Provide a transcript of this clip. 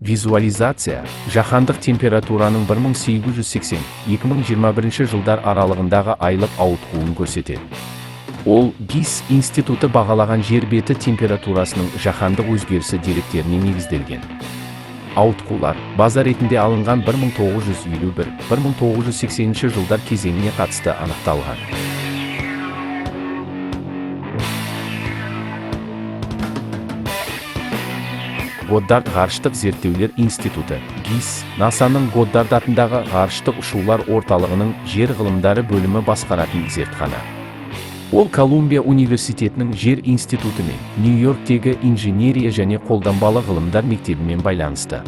Визуализация жаһандық температураның 1880-2021 жылдар аралығындағы айлық ауытқуын көрсетеді. Ол ГИС институты бағалаған жер беті температурасының жаһандық өзгерісі деректеріне негізделген. Ауытқулар база ретінде алынған 1951-1980 жылдар кезеңіне қатысты анықталған. Годдард ғарыштық зерттеулер институты, ГИС, НАСАның Годдард атындағы ғарыштық ұшулар орталығының жер ғылымдары бөлімі басқаратын зертхана. Ол Колумбия университетінің жер институты мен Нью-Йорктегі инженерия және қолданбалы ғылымдар мектебімен байланысты.